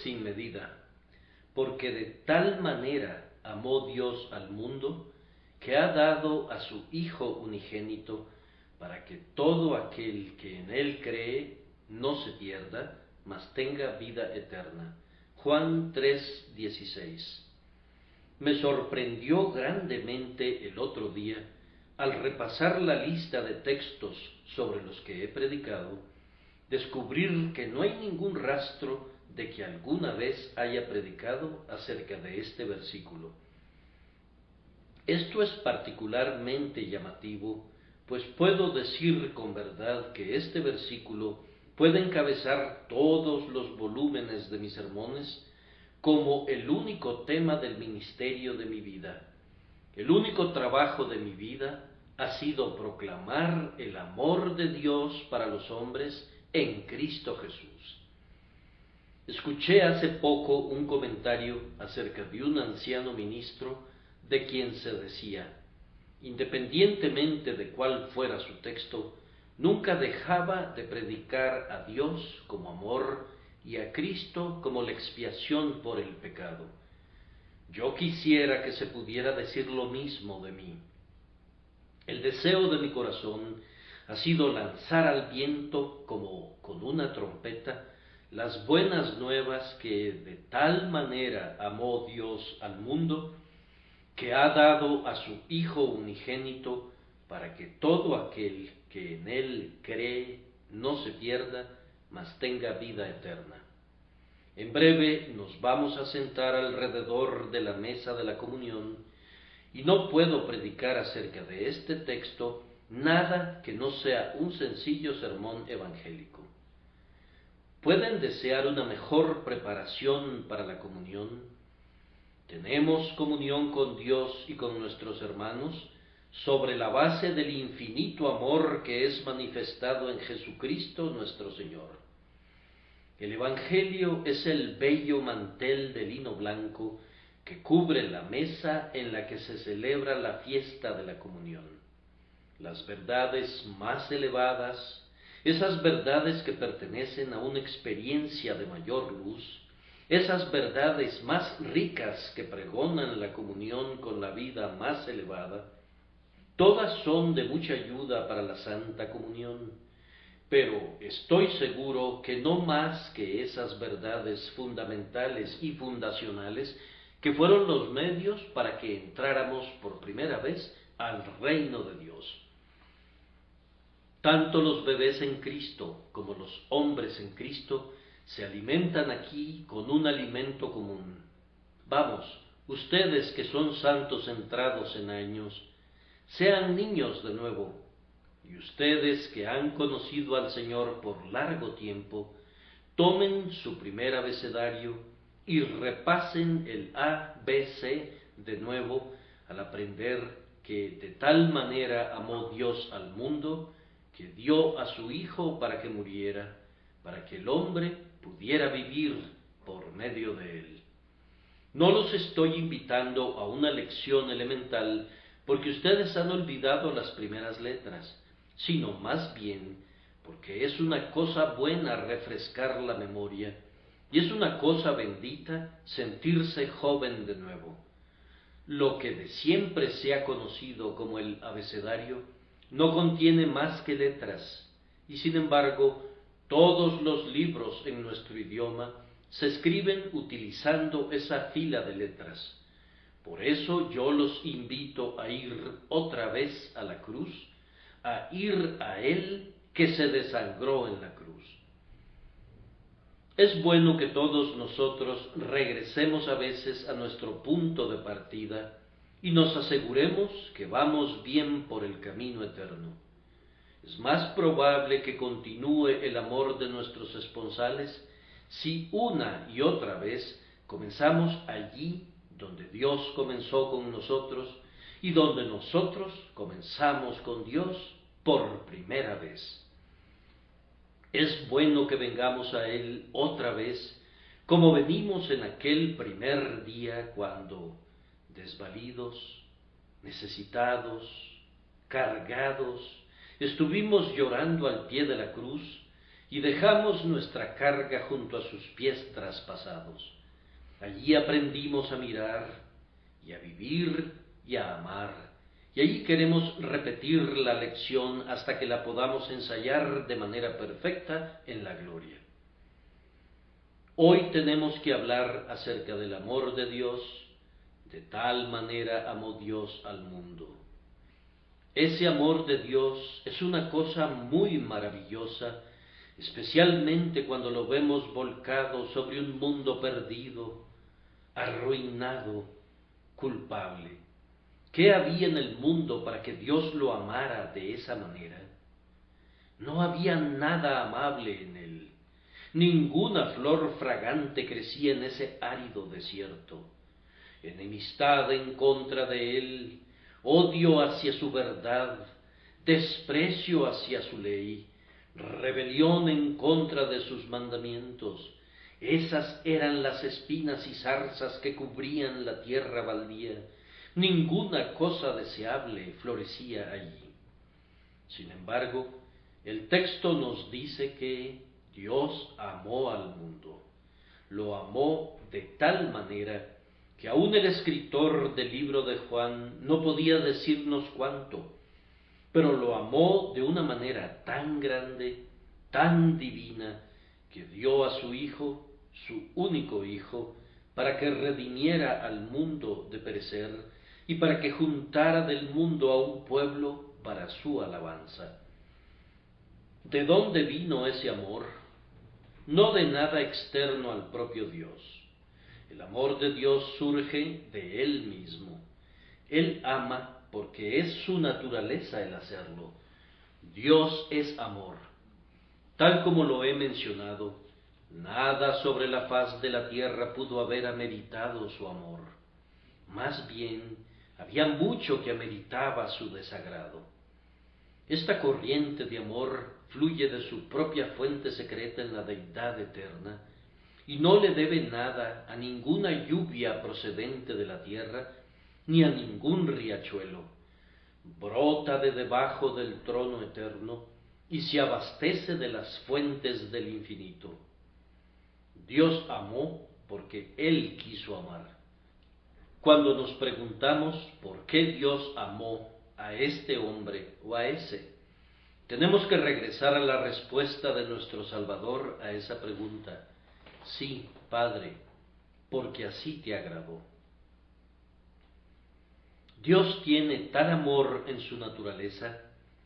sin medida, porque de tal manera amó Dios al mundo, que ha dado a su Hijo unigénito, para que todo aquel que en él cree no se pierda, mas tenga vida eterna. Juan 3:16. Me sorprendió grandemente el otro día, al repasar la lista de textos sobre los que he predicado, descubrir que no hay ningún rastro de que alguna vez haya predicado acerca de este versículo. Esto es particularmente llamativo, pues puedo decir con verdad que este versículo puede encabezar todos los volúmenes de mis sermones como el único tema del ministerio de mi vida. El único trabajo de mi vida ha sido proclamar el amor de Dios para los hombres en Cristo Jesús. Escuché hace poco un comentario acerca de un anciano ministro de quien se decía, independientemente de cuál fuera su texto, nunca dejaba de predicar a Dios como amor y a Cristo como la expiación por el pecado. Yo quisiera que se pudiera decir lo mismo de mí. El deseo de mi corazón ha sido lanzar al viento como con una trompeta las buenas nuevas que de tal manera amó Dios al mundo, que ha dado a su Hijo unigénito, para que todo aquel que en él cree no se pierda, mas tenga vida eterna. En breve nos vamos a sentar alrededor de la mesa de la comunión, y no puedo predicar acerca de este texto nada que no sea un sencillo sermón evangélico. ¿Pueden desear una mejor preparación para la comunión? Tenemos comunión con Dios y con nuestros hermanos sobre la base del infinito amor que es manifestado en Jesucristo nuestro Señor. El Evangelio es el bello mantel de lino blanco que cubre la mesa en la que se celebra la fiesta de la comunión. Las verdades más elevadas, esas verdades que pertenecen a una experiencia de mayor luz, esas verdades más ricas que pregonan la comunión con la vida más elevada, todas son de mucha ayuda para la Santa Comunión, pero estoy seguro que no más que esas verdades fundamentales y fundacionales que fueron los medios para que entráramos por primera vez al reino de Dios. Tanto los bebés en Cristo como los hombres en Cristo se alimentan aquí con un alimento común. Vamos, ustedes que son santos entrados en años, sean niños de nuevo, y ustedes que han conocido al Señor por largo tiempo, tomen su primer abecedario y repasen el ABC de nuevo al aprender que de tal manera amó Dios al mundo, que dio a su Hijo para que muriera, para que el hombre pudiera vivir por medio de él. No los estoy invitando a una lección elemental porque ustedes han olvidado las primeras letras, sino más bien porque es una cosa buena refrescar la memoria y es una cosa bendita sentirse joven de nuevo. Lo que de siempre se ha conocido como el abecedario no contiene más que letras, y sin embargo todos los libros en nuestro idioma se escriben utilizando esa fila de letras. Por eso yo los invito a ir otra vez a la cruz, a ir a Él que se desangró en la cruz. Es bueno que todos nosotros regresemos a veces a nuestro punto de partida y nos aseguremos que vamos bien por el camino eterno. Es más probable que continúe el amor de nuestros esponsales si una y otra vez comenzamos allí donde Dios comenzó con nosotros y donde nosotros comenzamos con Dios por primera vez. Es bueno que vengamos a Él otra vez, como venimos en aquel primer día cuando, desvalidos, necesitados, cargados, estuvimos llorando al pie de la cruz y dejamos nuestra carga junto a sus pies traspasados. Allí aprendimos a mirar y a vivir y a amar, y allí queremos repetir la lección hasta que la podamos ensayar de manera perfecta en la gloria. Hoy tenemos que hablar acerca del amor de Dios. De tal manera amó Dios al mundo. Ese amor de Dios es una cosa muy maravillosa, especialmente cuando lo vemos volcado sobre un mundo perdido, arruinado, culpable. ¿Qué había en el mundo para que Dios lo amara de esa manera? No había nada amable en él. Ninguna flor fragante crecía en ese árido desierto. Enemistad en contra de él, odio hacia su verdad, desprecio hacia su ley, rebelión en contra de sus mandamientos. Esas eran las espinas y zarzas que cubrían la tierra baldía. Ninguna cosa deseable florecía allí. Sin embargo, el texto nos dice que Dios amó al mundo. Lo amó de tal manera que aún el escritor del libro de Juan no podía decirnos cuánto, pero lo amó de una manera tan grande, tan divina, que dio a su Hijo, su único Hijo, para que redimiera al mundo de perecer y para que juntara del mundo a un pueblo para su alabanza. ¿De dónde vino ese amor? No de nada externo al propio Dios. El amor de Dios surge de Él mismo. Él ama porque es su naturaleza el hacerlo. Dios es amor. Tal como lo he mencionado, nada sobre la faz de la tierra pudo haber ameritado su amor. Más bien, había mucho que ameritaba su desagrado. Esta corriente de amor fluye de su propia fuente secreta en la deidad eterna, y no le debe nada a ninguna lluvia procedente de la tierra, ni a ningún riachuelo. Brota de debajo del trono eterno y se abastece de las fuentes del infinito. Dios amó porque Él quiso amar. Cuando nos preguntamos por qué Dios amó a este hombre o a ese, tenemos que regresar a la respuesta de nuestro Salvador a esa pregunta. Sí, Padre, porque así te agradó. Dios tiene tal amor en su naturaleza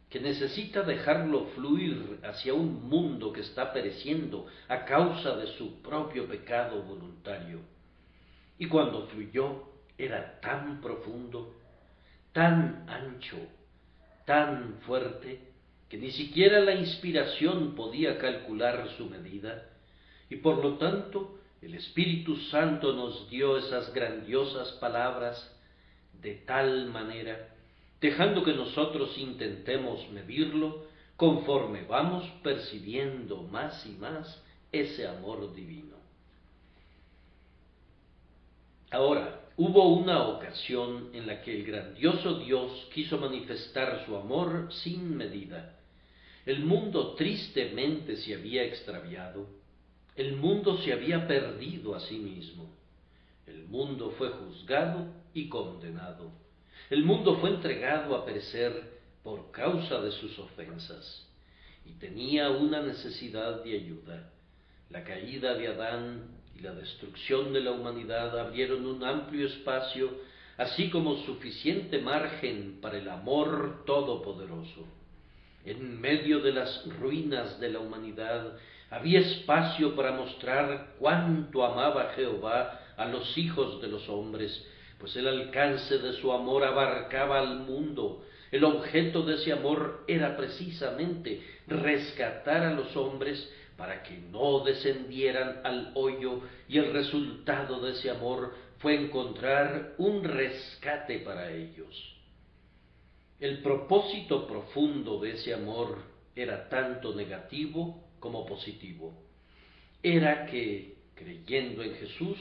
que necesita dejarlo fluir hacia un mundo que está pereciendo a causa de su propio pecado voluntario. Y cuando fluyó era tan profundo, tan ancho, tan fuerte, que ni siquiera la inspiración podía calcular su medida, y por lo tanto el Espíritu Santo nos dio esas grandiosas palabras de tal manera, dejando que nosotros intentemos medirlo conforme vamos percibiendo más y más ese amor divino. Ahora, hubo una ocasión en la que el grandioso Dios quiso manifestar su amor sin medida. El mundo tristemente se había extraviado, el mundo se había perdido a sí mismo. El mundo fue juzgado y condenado. El mundo fue entregado a perecer por causa de sus ofensas. Y tenía una necesidad de ayuda. La caída de Adán y la destrucción de la humanidad abrieron un amplio espacio, así como suficiente margen para el amor todopoderoso. En medio de las ruinas de la humanidad había espacio para mostrar cuánto amaba Jehová a los hijos de los hombres, pues el alcance de su amor abarcaba al mundo. El objeto de ese amor era precisamente rescatar a los hombres para que no descendieran al hoyo, y el resultado de ese amor fue encontrar un rescate para ellos. El propósito profundo de ese amor era tanto negativo como positivo. Era que, creyendo en Jesús,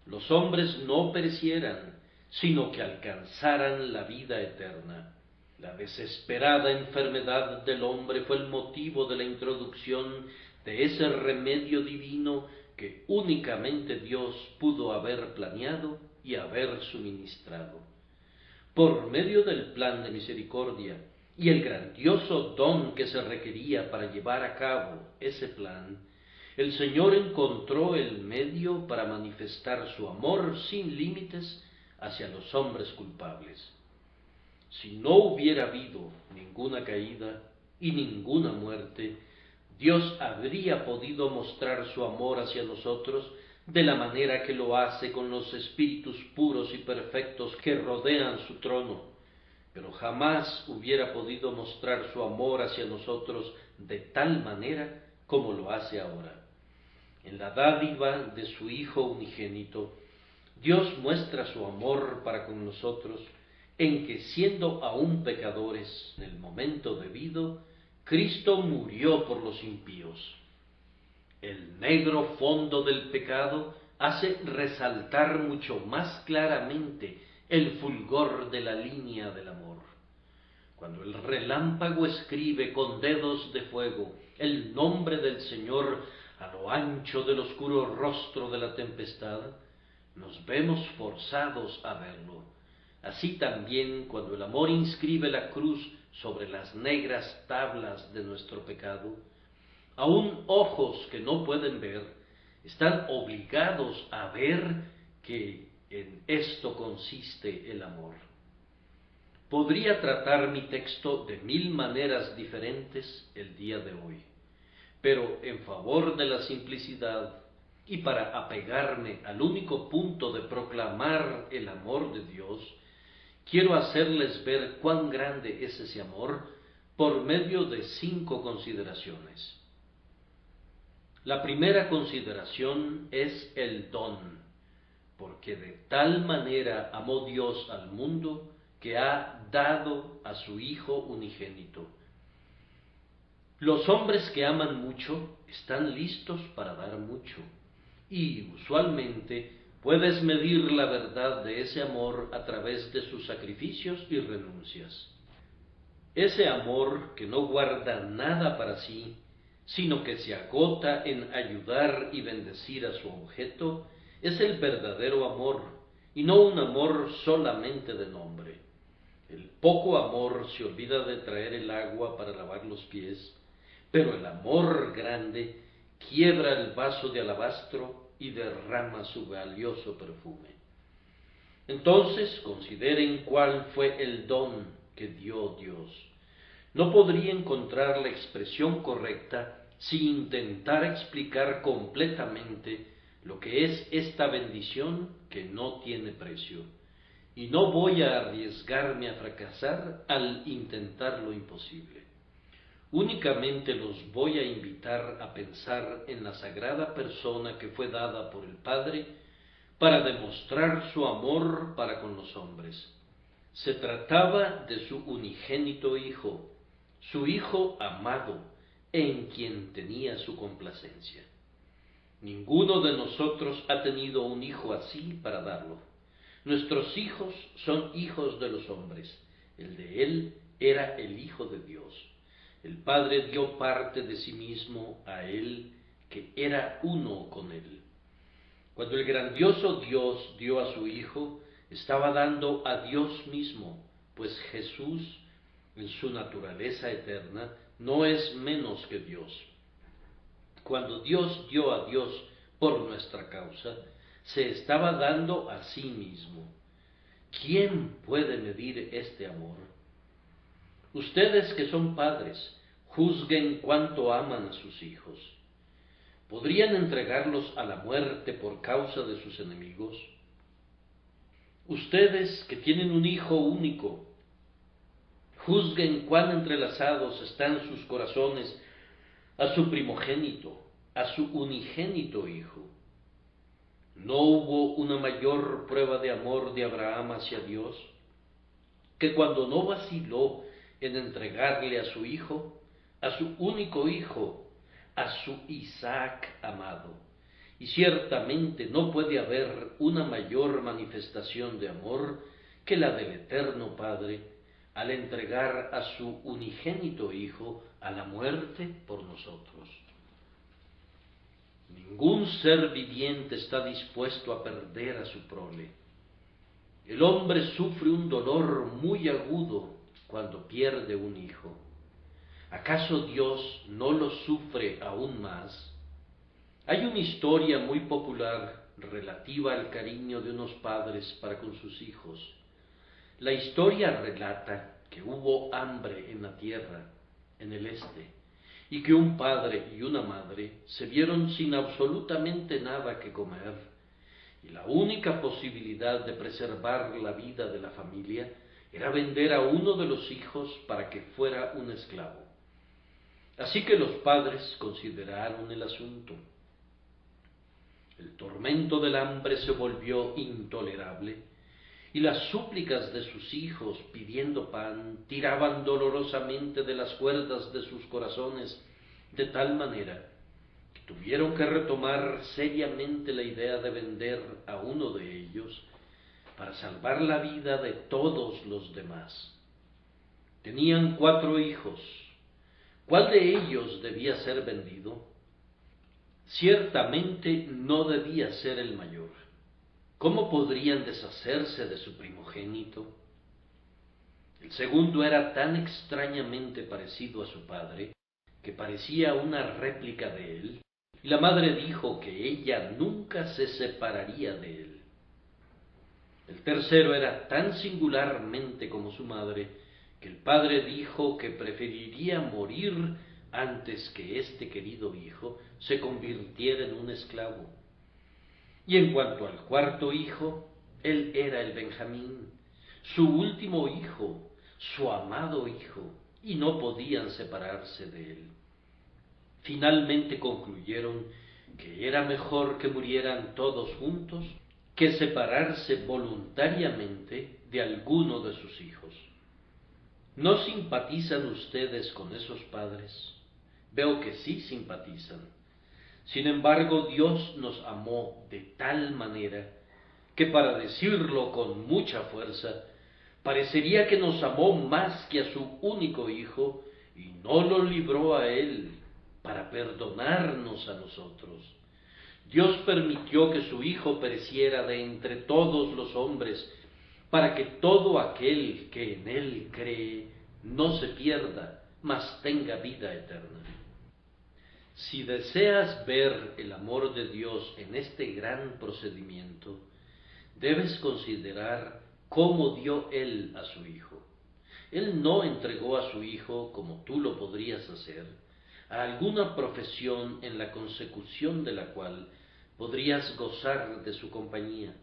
los hombres no perecieran, sino que alcanzaran la vida eterna. La desesperada enfermedad del hombre fue el motivo de la introducción de ese remedio divino que únicamente Dios pudo haber planeado y haber suministrado. Por medio del plan de misericordia y el grandioso don que se requería para llevar a cabo ese plan, el Señor encontró el medio para manifestar su amor sin límites hacia los hombres culpables. Si no hubiera habido ninguna caída y ninguna muerte, Dios habría podido mostrar su amor hacia nosotros de la manera que lo hace con los espíritus puros y perfectos que rodean su trono, pero jamás hubiera podido mostrar su amor hacia nosotros de tal manera como lo hace ahora. En la dádiva de su Hijo unigénito, Dios muestra su amor para con nosotros en que, siendo aún pecadores en el momento debido, Cristo murió por los impíos. El negro fondo del pecado hace resaltar mucho más claramente el fulgor de la línea del amor. Cuando el relámpago escribe con dedos de fuego el nombre del Señor a lo ancho del oscuro rostro de la tempestad, nos vemos forzados a verlo. Así también, cuando el amor inscribe la cruz sobre las negras tablas de nuestro pecado, aún ojos que no pueden ver están obligados a ver que en esto consiste el amor. Podría tratar mi texto de 1000 maneras diferentes el día de hoy, pero en favor de la simplicidad y para apegarme al único punto de proclamar el amor de Dios, quiero hacerles ver cuán grande es ese amor por medio de 5 consideraciones. La primera consideración es el don, porque de tal manera amó Dios al mundo que ha dado a su Hijo unigénito. Los hombres que aman mucho están listos para dar mucho, y usualmente puedes medir la verdad de ese amor a través de sus sacrificios y renuncias. Ese amor que no guarda nada para sí, sino que se agota en ayudar y bendecir a su objeto, es el verdadero amor, y no un amor solamente de nombre. El poco amor se olvida de traer el agua para lavar los pies, pero el amor grande quiebra el vaso de alabastro y derrama su valioso perfume. Entonces consideren cuál fue el don que dio Dios. No podría encontrar la expresión correcta si intentara explicar completamente lo que es esta bendición que no tiene precio. Y no voy a arriesgarme a fracasar al intentar lo imposible. Únicamente los voy a invitar a pensar en la sagrada persona que fue dada por el Padre para demostrar su amor para con los hombres. Se trataba de su unigénito Hijo, su Hijo amado, en quien tenía su complacencia. Ninguno de nosotros ha tenido un hijo así para darlo. Nuestros hijos son hijos de los hombres. El de él era el Hijo de Dios. El Padre dio parte de sí mismo a él, que era uno con él. Cuando el grandioso Dios dio a su Hijo, estaba dando a Dios mismo, pues Jesús, en su naturaleza eterna, no es menos que Dios. Cuando Dios dio a Dios por nuestra causa, se estaba dando a sí mismo. ¿Quién puede medir este amor? Ustedes que son padres, juzguen cuánto aman a sus hijos. ¿Podrían entregarlos a la muerte por causa de sus enemigos? Ustedes que tienen un hijo único, juzguen cuán entrelazados están sus corazones a su primogénito, a su unigénito hijo. ¿No hubo una mayor prueba de amor de Abraham hacia Dios que cuando no vaciló en entregarle a su hijo, a su único hijo, a su Isaac amado? Y ciertamente no puede haber una mayor manifestación de amor que la del eterno Padre al entregar a su unigénito Hijo a la muerte por nosotros. Ningún ser viviente está dispuesto a perder a su prole. El hombre sufre un dolor muy agudo cuando pierde un hijo. ¿Acaso Dios no lo sufre aún más? Hay una historia muy popular relativa al cariño de unos padres para con sus hijos. La historia relata que hubo hambre en la tierra, en el este, y que un padre y una madre se vieron sin absolutamente nada que comer, y la única posibilidad de preservar la vida de la familia era vender a uno de los hijos para que fuera un esclavo. Así que los padres consideraron el asunto. El tormento del hambre se volvió intolerable, y las súplicas de sus hijos pidiendo pan tiraban dolorosamente de las cuerdas de sus corazones, de tal manera que tuvieron que retomar seriamente la idea de vender a uno de ellos para salvar la vida de todos los demás. Tenían 4 hijos. ¿Cuál de ellos debía ser vendido? Ciertamente no debía ser el mayor. ¿Cómo podrían deshacerse de su primogénito? El segundo era tan extrañamente parecido a su padre que parecía una réplica de él, y la madre dijo que ella nunca se separaría de él. El tercero era tan singularmente como su madre que el padre dijo que preferiría morir antes que este querido hijo se convirtiera en un esclavo. Y en cuanto al cuarto hijo, él era el Benjamín, su último hijo, su amado hijo, y no podían separarse de él. Finalmente concluyeron que era mejor que murieran todos juntos que separarse voluntariamente de alguno de sus hijos. ¿No simpatizan ustedes con esos padres? Veo que sí simpatizan. Sin embargo, Dios nos amó de tal manera que, para decirlo con mucha fuerza, parecería que nos amó más que a su único hijo y no lo libró a él para perdonarnos a nosotros. Dios permitió que su hijo pereciera de entre todos los hombres para que todo aquel que en él cree no se pierda, mas tenga vida eterna. Si deseas ver el amor de Dios en este gran procedimiento, debes considerar cómo dio Él a su Hijo. Él no entregó a su Hijo, como tú lo podrías hacer, a alguna profesión en la consecución de la cual podrías gozar de su compañía,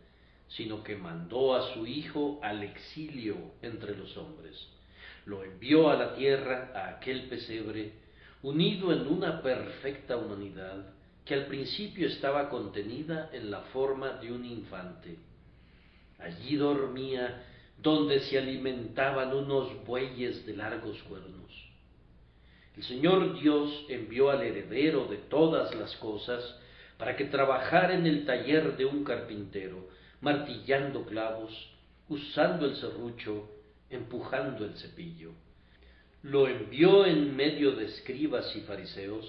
sino que mandó a su Hijo al exilio entre los hombres. Lo envió a la tierra, a aquel pesebre, unido en una perfecta humanidad que al principio estaba contenida en la forma de un infante. Allí dormía donde se alimentaban unos bueyes de largos cuernos. El Señor Dios envió al heredero de todas las cosas para que trabajara en el taller de un carpintero, martillando clavos, usando el serrucho, empujando el cepillo. Lo envió en medio de escribas y fariseos,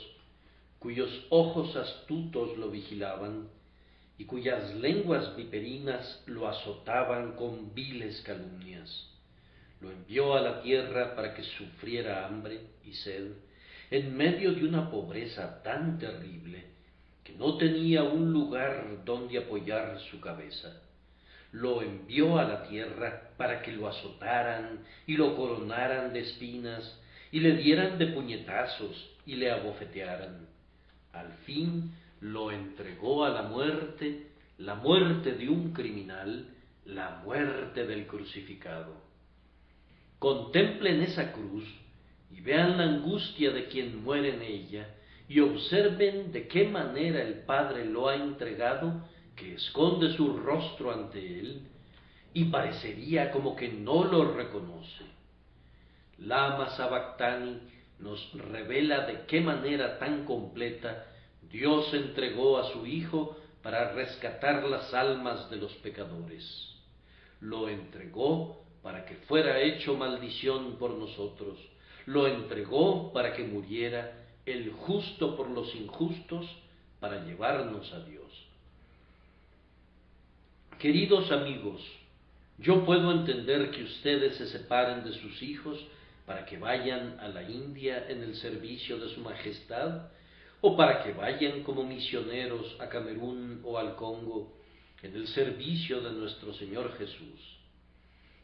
cuyos ojos astutos lo vigilaban y cuyas lenguas viperinas lo azotaban con viles calumnias. Lo envió a la tierra para que sufriera hambre y sed en medio de una pobreza tan terrible que no tenía un lugar donde apoyar su cabeza. Lo envió a la tierra para que lo azotaran y lo coronaran de espinas y le dieran de puñetazos y le abofetearan. Al fin lo entregó a la muerte de un criminal, la muerte del crucificado. Contemplen esa cruz y vean la angustia de quien muere en ella y observen de qué manera el Padre lo ha entregado, que esconde su rostro ante él y parecería como que no lo reconoce. Lama Sabactani nos revela de qué manera tan completa Dios entregó a su Hijo para rescatar las almas de los pecadores. Lo entregó para que fuera hecho maldición por nosotros. Lo entregó para que muriera el justo por los injustos, para llevarnos a Dios. Queridos amigos, yo puedo entender que ustedes se separen de sus hijos para que vayan a la India en el servicio de su Majestad, o para que vayan como misioneros a Camerún o al Congo en el servicio de nuestro Señor Jesús.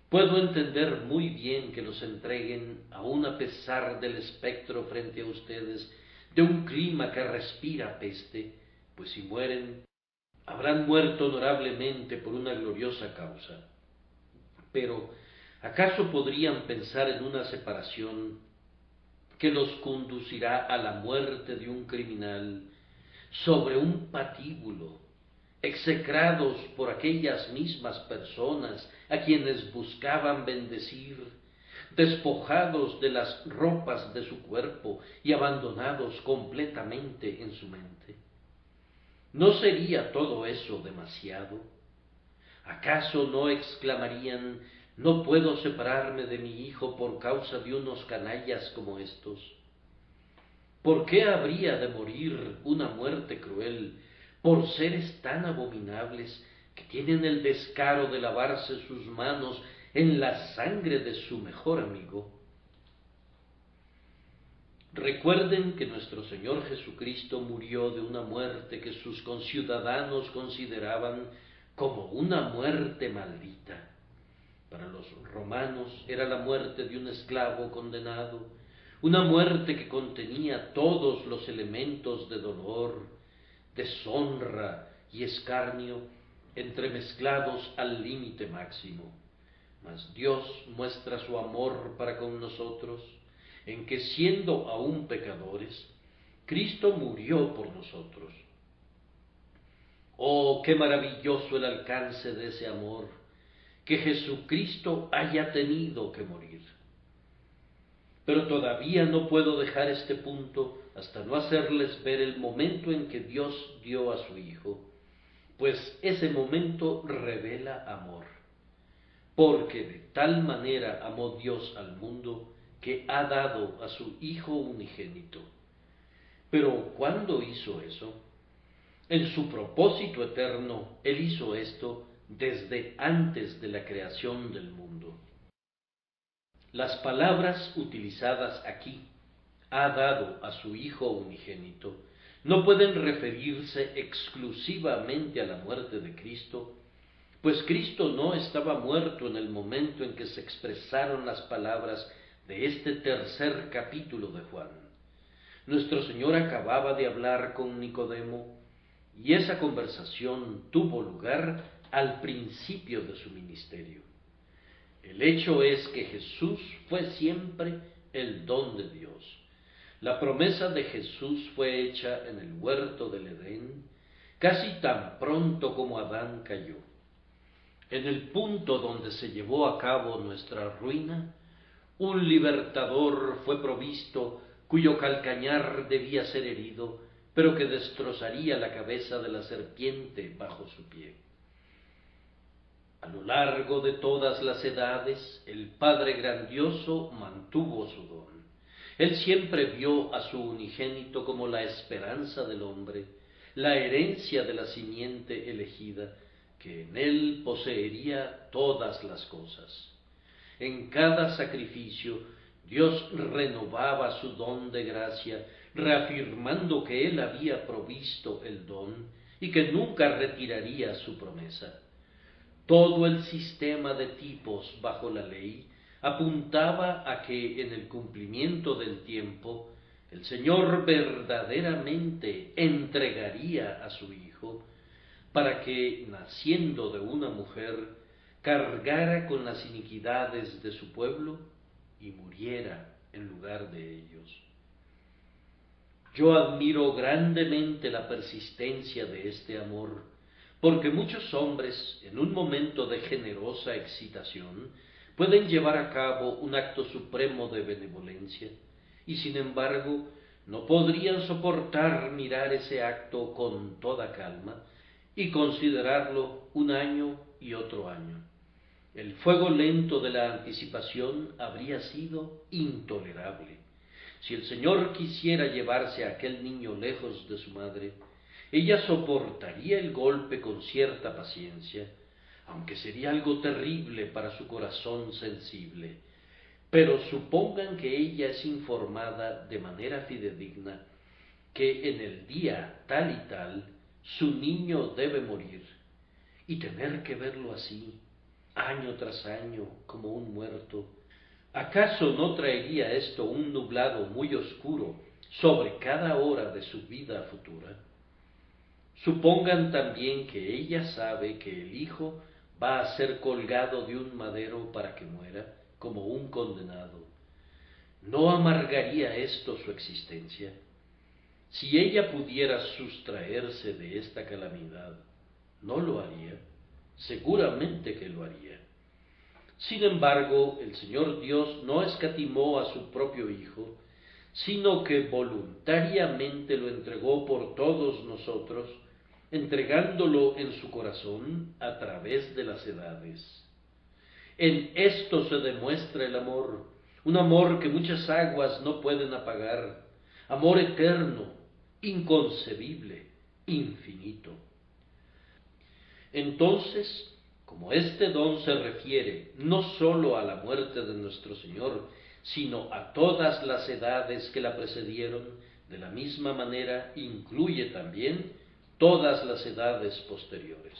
Puedo entender muy bien que los entreguen aún a pesar del espectro frente a ustedes de un clima que respira peste, pues si mueren, habrán muerto honorablemente por una gloriosa causa. Pero, ¿acaso podrían pensar en una separación que los conducirá a la muerte de un criminal sobre un patíbulo, execrados por aquellas mismas personas a quienes buscaban bendecir, despojados de las ropas de su cuerpo y abandonados completamente en su mente? ¿No sería todo eso demasiado? ¿Acaso no exclamarían: no puedo separarme de mi hijo por causa de unos canallas como estos? ¿Por qué habría de morir una muerte cruel por seres tan abominables que tienen el descaro de lavarse sus manos en la sangre de su mejor amigo? Recuerden que nuestro Señor Jesucristo murió de una muerte que sus conciudadanos consideraban como una muerte maldita. Para los romanos era la muerte de un esclavo condenado, una muerte que contenía todos los elementos de dolor, deshonra y escarnio entremezclados al límite máximo. Mas Dios muestra su amor para con nosotros, en que siendo aún pecadores, Cristo murió por nosotros. Oh, qué maravilloso el alcance de ese amor, que Jesucristo haya tenido que morir. Pero todavía no puedo dejar este punto hasta no hacerles ver el momento en que Dios dio a su Hijo, pues ese momento revela amor. Porque de tal manera amó Dios al mundo que ha dado a su Hijo unigénito. Pero ¿cuándo hizo eso? En su propósito eterno, Él hizo esto desde antes de la creación del mundo. Las palabras utilizadas aquí, ha dado a su Hijo unigénito, no pueden referirse exclusivamente a la muerte de Cristo, pues Cristo no estaba muerto en el momento en que se expresaron las palabras de este tercer capítulo de Juan. Nuestro Señor acababa de hablar con Nicodemo, y esa conversación tuvo lugar al principio de su ministerio. El hecho es que Jesús fue siempre el don de Dios. La promesa de Jesús fue hecha en el huerto del Edén, casi tan pronto como Adán cayó. En el punto donde se llevó a cabo nuestra ruina, un libertador fue provisto cuyo calcañar debía ser herido, pero que destrozaría la cabeza de la serpiente bajo su pie. A lo largo de todas las edades, el Padre grandioso mantuvo su don. Él siempre vio a su unigénito como la esperanza del hombre, la herencia de la simiente elegida, que en él poseería todas las cosas. En cada sacrificio, Dios renovaba su don de gracia, reafirmando que Él había provisto el don y que nunca retiraría su promesa. Todo el sistema de tipos bajo la ley apuntaba a que en el cumplimiento del tiempo el Señor verdaderamente entregaría a su Hijo para que, naciendo de una mujer, cargara con las iniquidades de su pueblo y muriera en lugar de ellos. Yo admiro grandemente la persistencia de este amor, porque muchos hombres, en un momento de generosa excitación, pueden llevar a cabo un acto supremo de benevolencia, y sin embargo no podrían soportar mirar ese acto con toda calma y considerarlo un año y otro año. El fuego lento de la anticipación habría sido intolerable. Si el Señor quisiera llevarse a aquel niño lejos de su madre, Ella soportaría el golpe con cierta paciencia, aunque sería algo terrible para su corazón sensible. Pero supongan que ella es informada de manera fidedigna que en el día tal y tal su niño debe morir, y tener que verlo así, año tras año, como un muerto. ¿Acaso no traería esto un nublado muy oscuro sobre cada hora de su vida futura? Supongan también que ella sabe que el hijo va a ser colgado de un madero para que muera como un condenado. ¿No amargaría esto su existencia? Si ella pudiera sustraerse de esta calamidad, ¿no lo haría? Seguramente que lo haría. Sin embargo, el Señor Dios no escatimó a su propio Hijo, sino que voluntariamente lo entregó por todos nosotros, entregándolo en su corazón a través de las edades. En esto se demuestra el amor, un amor que muchas aguas no pueden apagar, amor eterno, inconcebible, infinito. Entonces, como este don se refiere no sólo a la muerte de nuestro Señor, sino a todas las edades que la precedieron, de la misma manera incluye también todas las edades posteriores.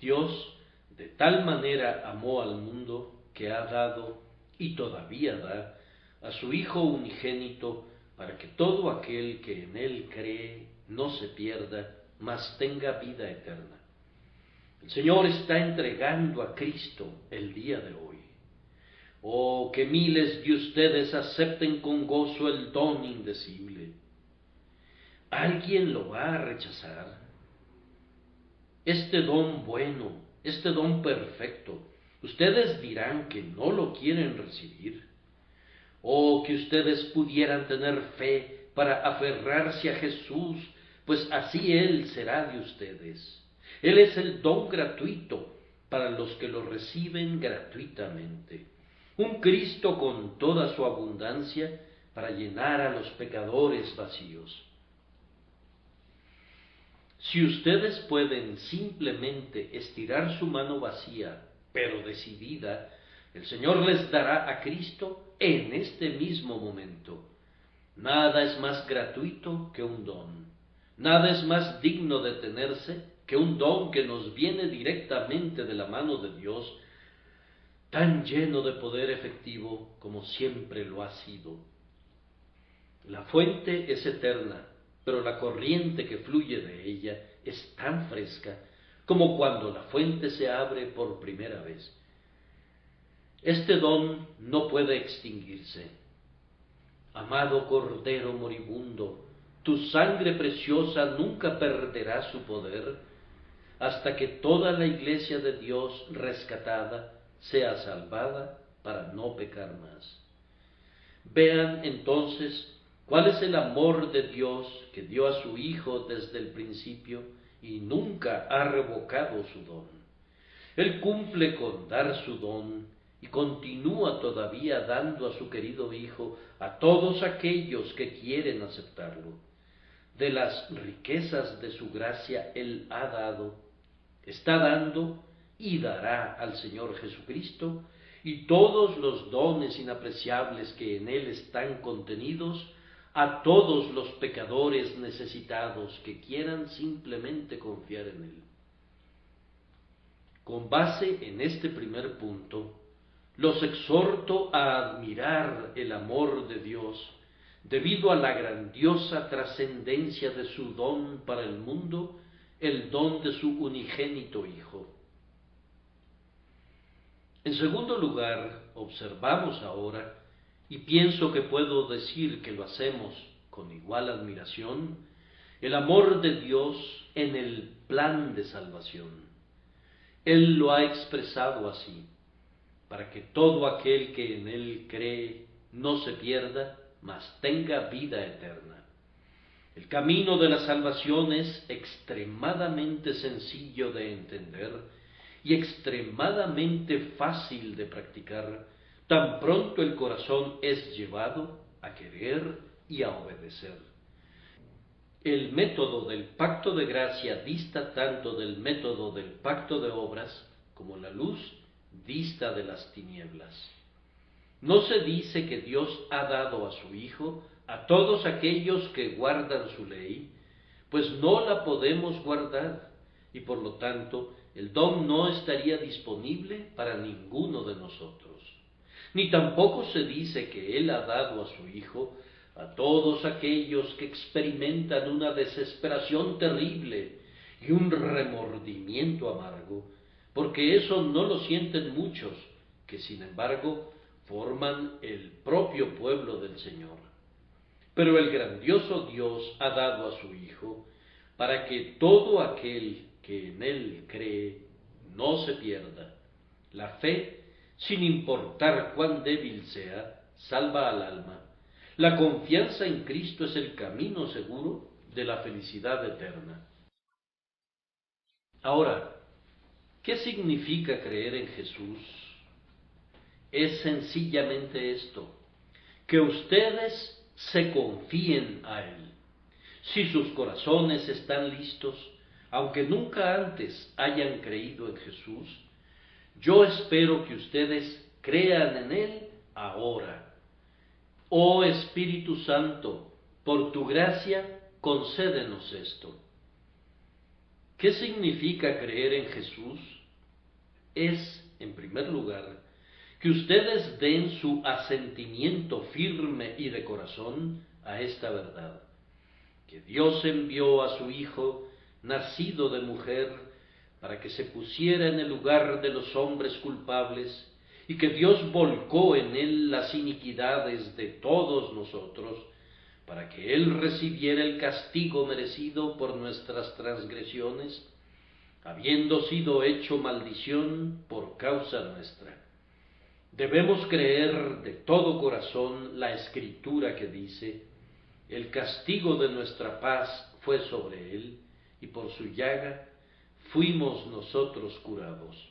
Dios de tal manera amó al mundo que ha dado y todavía da a su Hijo unigénito para que todo aquel que en Él cree no se pierda, mas tenga vida eterna. El Señor está entregando a Cristo el día de hoy. Oh, que miles de ustedes acepten con gozo el don indecible. ¿Alguien lo va a rechazar? Este don bueno, este don perfecto, ustedes dirán que no lo quieren recibir. Oh, que ustedes pudieran tener fe para aferrarse a Jesús, pues así Él será de ustedes. Él es el don gratuito para los que lo reciben gratuitamente. Un Cristo con toda su abundancia para llenar a los pecadores vacíos. Si ustedes pueden simplemente estirar su mano vacía, pero decidida, el Señor les dará a Cristo en este mismo momento. Nada es más gratuito que un don. Nada es más digno de tenerse que un don que nos viene directamente de la mano de Dios, tan lleno de poder efectivo como siempre lo ha sido. La fuente es eterna, pero la corriente que fluye de ella es tan fresca como cuando la fuente se abre por primera vez. Este don no puede extinguirse. Amado Cordero moribundo, tu sangre preciosa nunca perderá su poder hasta que toda la iglesia de Dios rescatada sea salvada para no pecar más. Vean entonces cuál es el amor de Dios que dio a su Hijo desde el principio y nunca ha revocado su don. Él cumple con dar su don y continúa todavía dando a su querido Hijo a todos aquellos que quieren aceptarlo. De las riquezas de su gracia Él ha dado, está dando y dará al Señor Jesucristo y todos los dones inapreciables que en Él están contenidos a todos los pecadores necesitados que quieran simplemente confiar en Él. Con base en este primer punto, los exhorto a admirar el amor de Dios debido a la grandiosa trascendencia de su don para el mundo, el don de su unigénito Hijo. En segundo lugar, observamos ahora, y pienso que puedo decir que lo hacemos con igual admiración, el amor de Dios en el plan de salvación. Él lo ha expresado así, para que todo aquel que en Él cree no se pierda, mas tenga vida eterna. El camino de la salvación es extremadamente sencillo de entender y extremadamente fácil de practicar, tan pronto el corazón es llevado a querer y a obedecer. El método del pacto de gracia dista tanto del método del pacto de obras como la luz dista de las tinieblas. No se dice que Dios ha dado a su Hijo a todos aquellos que guardan su ley, pues no la podemos guardar, y por lo tanto el don no estaría disponible para ninguno de nosotros. Ni tampoco se dice que Él ha dado a su Hijo a todos aquellos que experimentan una desesperación terrible y un remordimiento amargo, porque eso no lo sienten muchos, que sin embargo forman el propio pueblo del Señor. Pero el grandioso Dios ha dado a su Hijo para que todo aquel que en Él cree no se pierda. La fe, sin importar cuán débil sea, salva al alma. La confianza en Cristo es el camino seguro de la felicidad eterna. Ahora, ¿qué significa creer en Jesús? Es sencillamente esto, que ustedes se confíen a Él. Si sus corazones están listos, aunque nunca antes hayan creído en Jesús, yo espero que ustedes crean en Él ahora. Oh Espíritu Santo, por tu gracia, concédenos esto. ¿Qué significa creer en Jesús? Es, en primer lugar, que ustedes den su asentimiento firme y de corazón a esta verdad, que Dios envió a su Hijo, nacido de mujer, para que se pusiera en el lugar de los hombres culpables, y que Dios volcó en él las iniquidades de todos nosotros, para que él recibiera el castigo merecido por nuestras transgresiones, habiendo sido hecho maldición por causa nuestra. Debemos creer de todo corazón la Escritura que dice: el castigo de nuestra paz fue sobre él, y por su llaga fuimos nosotros curados.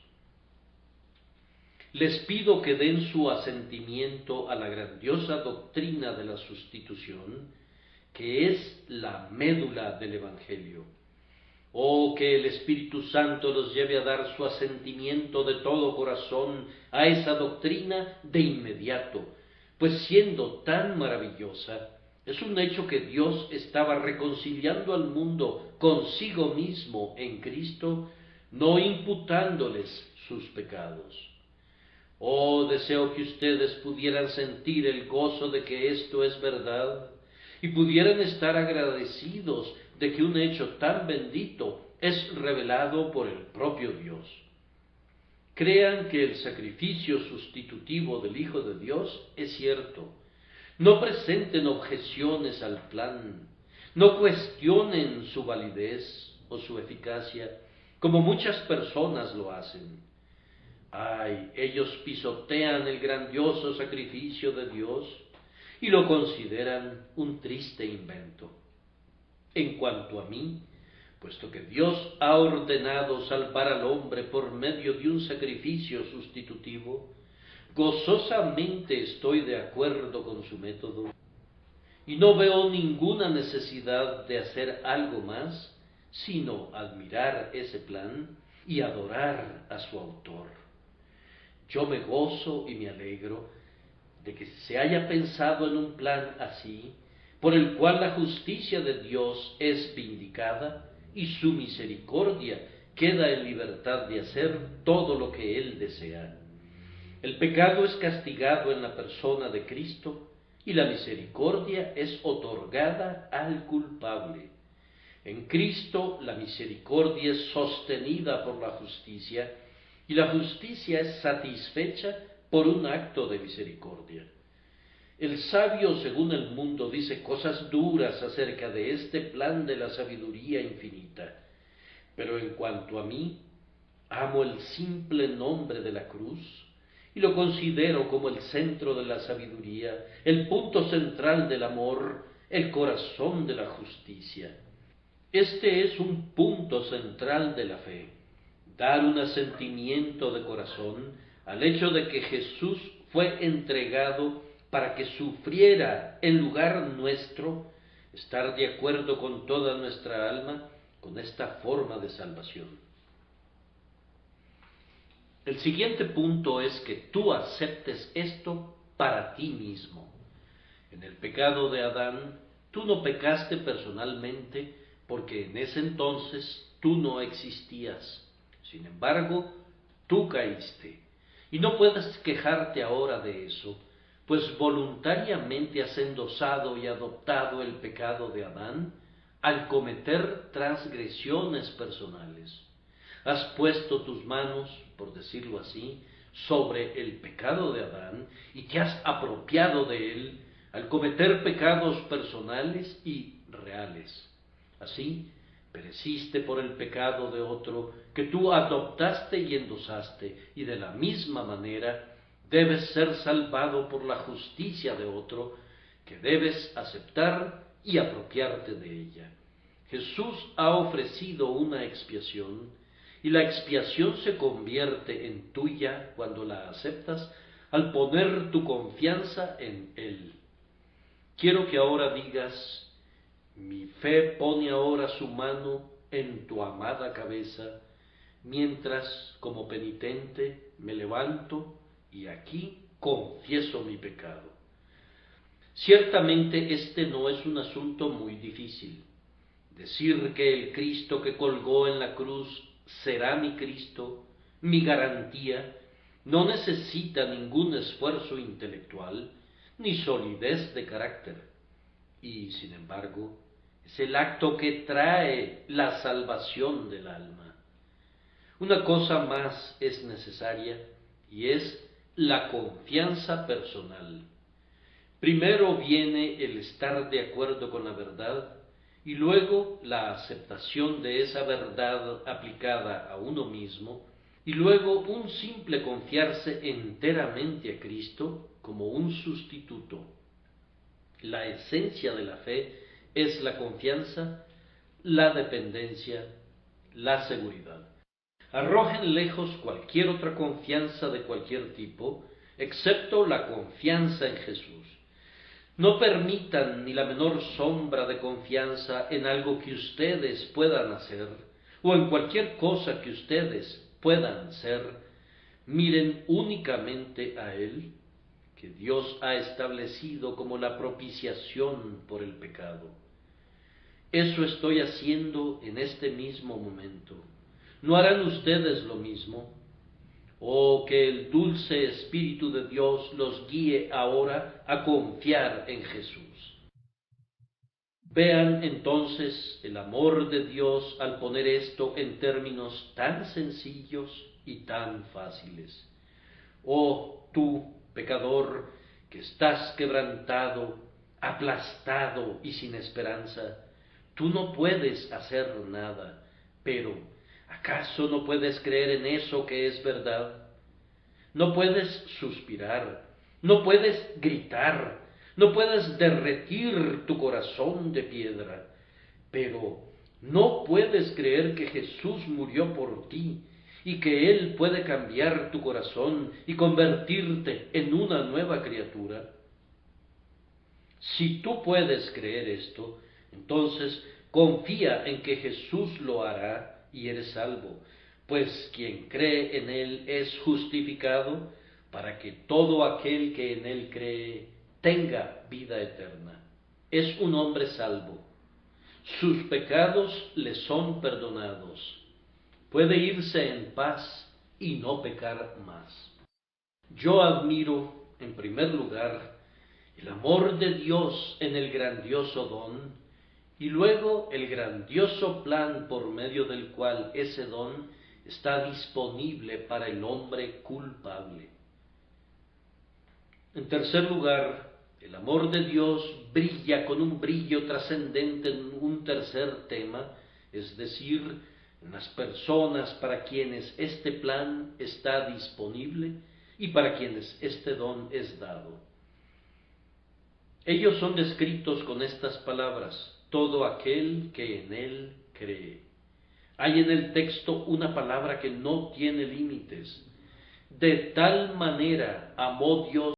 Les pido que den su asentimiento a la grandiosa doctrina de la sustitución, que es la médula del Evangelio. Oh, que el Espíritu Santo los lleve a dar su asentimiento de todo corazón a esa doctrina de inmediato, pues siendo tan maravillosa, es un hecho que Dios estaba reconciliando al mundo consigo mismo en Cristo, no imputándoles sus pecados. Oh, deseo que ustedes pudieran sentir el gozo de que esto es verdad y pudieran estar agradecidos de que un hecho tan bendito es revelado por el propio Dios. Crean que el sacrificio sustitutivo del Hijo de Dios es cierto. No presenten objeciones al plan, no cuestionen su validez o su eficacia, como muchas personas lo hacen. Ay, ellos pisotean el grandioso sacrificio de Dios y lo consideran un triste invento. En cuanto a mí, puesto que Dios ha ordenado salvar al hombre por medio de un sacrificio sustitutivo, gozosamente estoy de acuerdo con su método y no veo ninguna necesidad de hacer algo más, sino admirar ese plan y adorar a su autor. Yo me gozo y me alegro de que se haya pensado en un plan así, por el cual la justicia de Dios es vindicada y su misericordia queda en libertad de hacer todo lo que Él desea. El pecado es castigado en la persona de Cristo y la misericordia es otorgada al culpable. En Cristo la misericordia es sostenida por la justicia y la justicia es satisfecha por un acto de misericordia. El sabio, según el mundo, dice cosas duras acerca de este plan de la sabiduría infinita, pero en cuanto a mí, amo el simple nombre de la cruz y lo considero como el centro de la sabiduría, el punto central del amor, el corazón de la justicia. Este es un punto central de la fe, dar un asentimiento de corazón al hecho de que Jesús fue entregado para que sufriera en lugar nuestro, estar de acuerdo con toda nuestra alma con esta forma de salvación. El siguiente punto es que tú aceptes esto para ti mismo. En el pecado de Adán, tú no pecaste personalmente porque en ese entonces tú no existías. Sin embargo, tú caíste. Y no puedes quejarte ahora de eso, pues voluntariamente has endosado y adoptado el pecado de Adán al cometer transgresiones personales. Has puesto tus manos, por decirlo así, sobre el pecado de Adán y te has apropiado de él al cometer pecados personales y reales. Así, pereciste por el pecado de otro que tú adoptaste y endosaste, y de la misma manera debes ser salvado por la justicia de otro que debes aceptar y apropiarte de ella. Jesús ha ofrecido una expiación, y la expiación se convierte en tuya cuando la aceptas al poner tu confianza en Él. Quiero que ahora digas: mi fe pone ahora su mano en tu amada cabeza, mientras como penitente me levanto y aquí confieso mi pecado. Ciertamente este no es un asunto muy difícil. Decir que el Cristo que colgó en la cruz será mi Cristo, mi garantía, no necesita ningún esfuerzo intelectual ni solidez de carácter. Y, sin embargo, es el acto que trae la salvación del alma. Una cosa más es necesaria, y es la confianza personal. Primero viene el estar de acuerdo con la verdad, y luego la aceptación de esa verdad aplicada a uno mismo, y luego un simple confiarse enteramente a Cristo como un sustituto. La esencia de la fe es la confianza, la dependencia, la seguridad. Arrojen lejos cualquier otra confianza de cualquier tipo, excepto la confianza en Jesús. No permitan ni la menor sombra de confianza en algo que ustedes puedan hacer o en cualquier cosa que ustedes puedan ser. Miren únicamente a Él, que Dios ha establecido como la propiciación por el pecado. Eso estoy haciendo en este mismo momento. ¿No harán ustedes lo mismo? Oh, que el dulce Espíritu de Dios los guíe ahora a confiar en Jesús. Vean entonces el amor de Dios al poner esto en términos tan sencillos y tan fáciles. Oh, tú, pecador, que estás quebrantado, aplastado y sin esperanza, tú no puedes hacer nada, pero ¿acaso no puedes creer en eso que es verdad? No puedes suspirar, no puedes gritar, no puedes derretir tu corazón de piedra, pero no puedes creer que Jesús murió por ti y que Él puede cambiar tu corazón y convertirte en una nueva criatura. Si tú puedes creer esto, entonces confía en que Jesús lo hará y eres salvo, pues quien cree en Él es justificado para que todo aquel que en Él cree tenga vida eterna. Es un hombre salvo. Sus pecados le son perdonados. Puede irse en paz y no pecar más. Yo admiro, en primer lugar, el amor de Dios en el grandioso don, y luego el grandioso plan por medio del cual ese don está disponible para el hombre culpable. En tercer lugar, el amor de Dios brilla con un brillo trascendente en un tercer tema, es decir, en las personas para quienes este plan está disponible y para quienes este don es dado. Ellos son descritos con estas palabras: todo aquel que en Él cree. Hay en el texto una palabra que no tiene límites. De tal manera amó Dios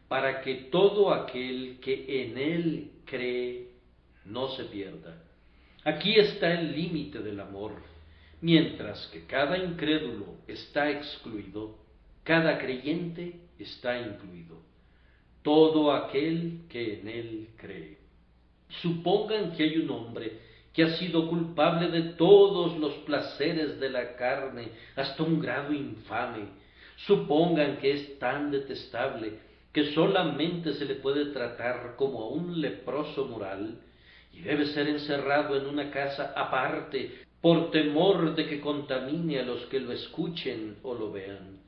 Para que todo aquel que en Él cree no se pierda. Aquí está el límite del amor. Mientras que cada incrédulo está excluido, cada creyente está incluido. Todo aquel que en Él cree. Supongan que hay un hombre que ha sido culpable de todos los placeres de la carne hasta un grado infame. Supongan que es tan detestable que solamente se le puede tratar como a un leproso moral y debe ser encerrado en una casa aparte por temor de que contamine a los que lo escuchen o lo vean.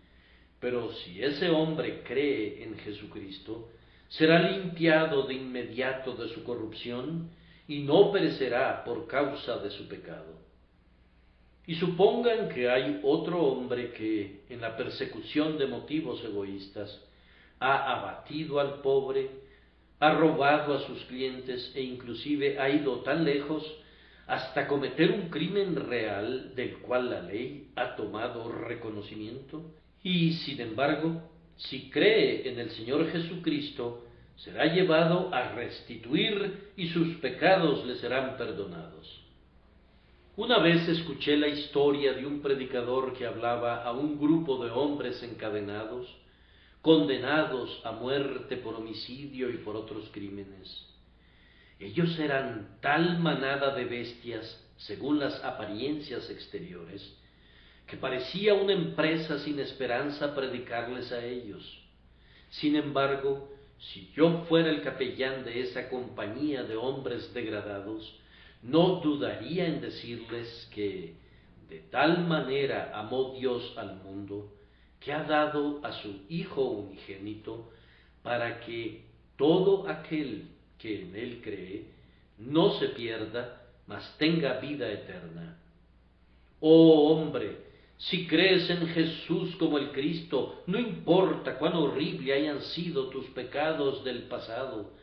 Pero si ese hombre cree en Jesucristo, será limpiado de inmediato de su corrupción y no perecerá por causa de su pecado. Y supongan que hay otro hombre que, en la persecución de motivos egoístas, ha abatido al pobre, ha robado a sus clientes e inclusive ha ido tan lejos hasta cometer un crimen real del cual la ley ha tomado reconocimiento. Y sin embargo, si cree en el Señor Jesucristo, será llevado a restituir y sus pecados le serán perdonados. Una vez escuché la historia de un predicador que hablaba a un grupo de hombres encadenados, condenados a muerte por homicidio y por otros crímenes. Ellos eran tal manada de bestias, según las apariencias exteriores, que parecía una empresa sin esperanza predicarles a ellos. Sin embargo, si yo fuera el capellán de esa compañía de hombres degradados, no dudaría en decirles que de tal manera amó Dios al mundo, que ha dado a su Hijo unigénito, para que todo aquel que en Él cree no se pierda, mas tenga vida eterna. Oh hombre, si crees en Jesús como el Cristo, no importa cuán horrible hayan sido tus pecados del pasado,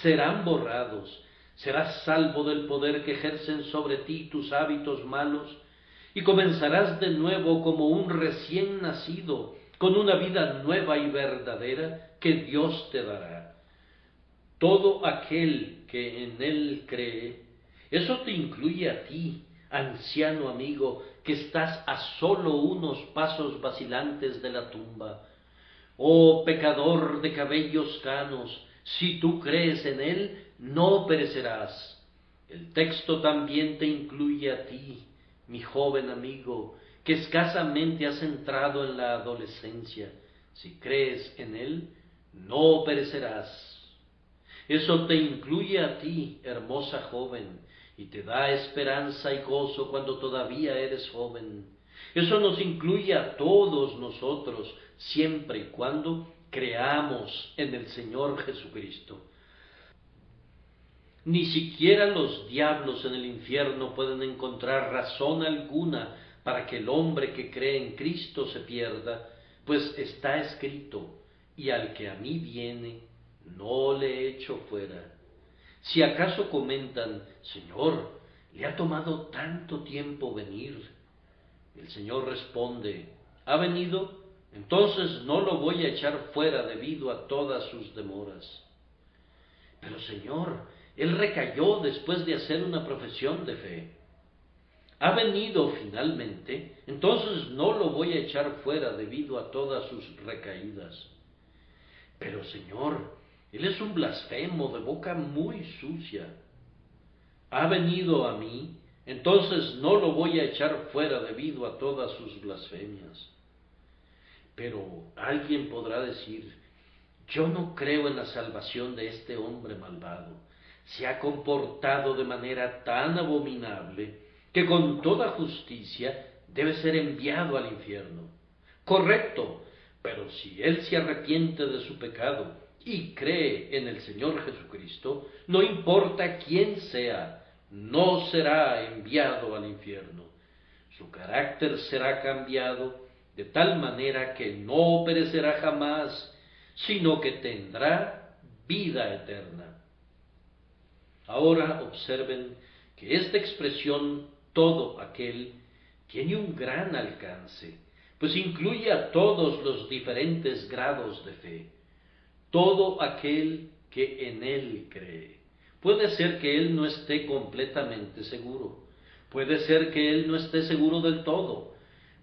serán borrados, serás salvo del poder que ejercen sobre ti tus hábitos malos, y comenzarás de nuevo como un recién nacido, con una vida nueva y verdadera que Dios te dará. Todo aquel que en Él cree, eso te incluye a ti, anciano amigo, que estás a solo unos pasos vacilantes de la tumba. Oh pecador de cabellos canos, si tú crees en Él, no perecerás. El texto también te incluye a ti, mi joven amigo, que escasamente has entrado en la adolescencia. Si crees en Él, no perecerás. Eso te incluye a ti, hermosa joven, y te da esperanza y gozo cuando todavía eres joven. Eso nos incluye a todos nosotros, siempre y cuando creamos en el Señor Jesucristo. Ni siquiera los diablos en el infierno pueden encontrar razón alguna para que el hombre que cree en Cristo se pierda, pues está escrito, y al que a mí viene, no le echo fuera. Si acaso comentan, Señor, ¿le ha tomado tanto tiempo venir? El Señor responde, ¿ha venido? Entonces no lo voy a echar fuera debido a todas sus demoras. Pero Señor, Él recayó después de hacer una profesión de fe. ¿Ha venido finalmente? Entonces no lo voy a echar fuera debido a todas sus recaídas. Pero Señor, Él es un blasfemo de boca muy sucia. ¿Ha venido a mí? Entonces no lo voy a echar fuera debido a todas sus blasfemias. Pero alguien podrá decir, yo no creo en la salvación de este hombre malvado. Se ha comportado de manera tan abominable que con toda justicia debe ser enviado al infierno. Correcto, pero si él se arrepiente de su pecado y cree en el Señor Jesucristo, no importa quién sea, no será enviado al infierno. Su carácter será cambiado de tal manera que no perecerá jamás, sino que tendrá vida eterna. Ahora observen que esta expresión todo aquel tiene un gran alcance, pues incluye a todos los diferentes grados de fe. Todo aquel que en él cree. Puede ser que él no esté completamente seguro, puede ser que él no esté seguro del todo,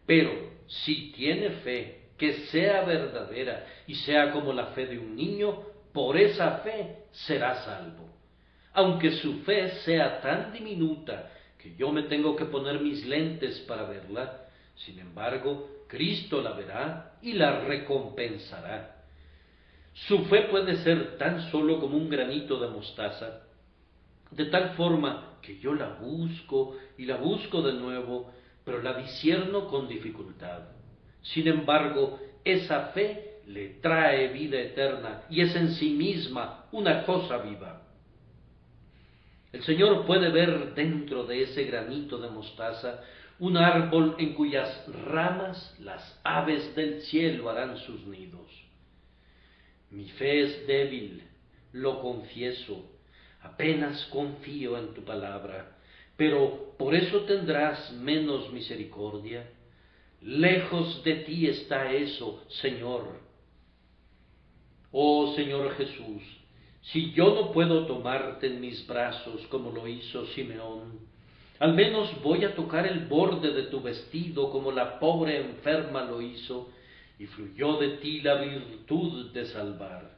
pero si tiene fe que sea verdadera y sea como la fe de un niño, por esa fe será salvo. Aunque su fe sea tan diminuta que yo me tengo que poner mis lentes para verla, sin embargo, Cristo la verá y la recompensará. Su fe puede ser tan solo como un granito de mostaza, de tal forma que yo la busco y la busco de nuevo, pero la discierno con dificultad. Sin embargo, esa fe le trae vida eterna y es en sí misma una cosa viva. El Señor puede ver dentro de ese granito de mostaza un árbol en cuyas ramas las aves del cielo harán sus nidos. Mi fe es débil, lo confieso, apenas confío en tu palabra, pero ¿por eso tendrás menos misericordia? Lejos de ti está eso, Señor. Oh Señor Jesús, si yo no puedo tomarte en mis brazos como lo hizo Simeón, al menos voy a tocar el borde de tu vestido como la pobre enferma lo hizo, y fluyó de ti la virtud de salvar.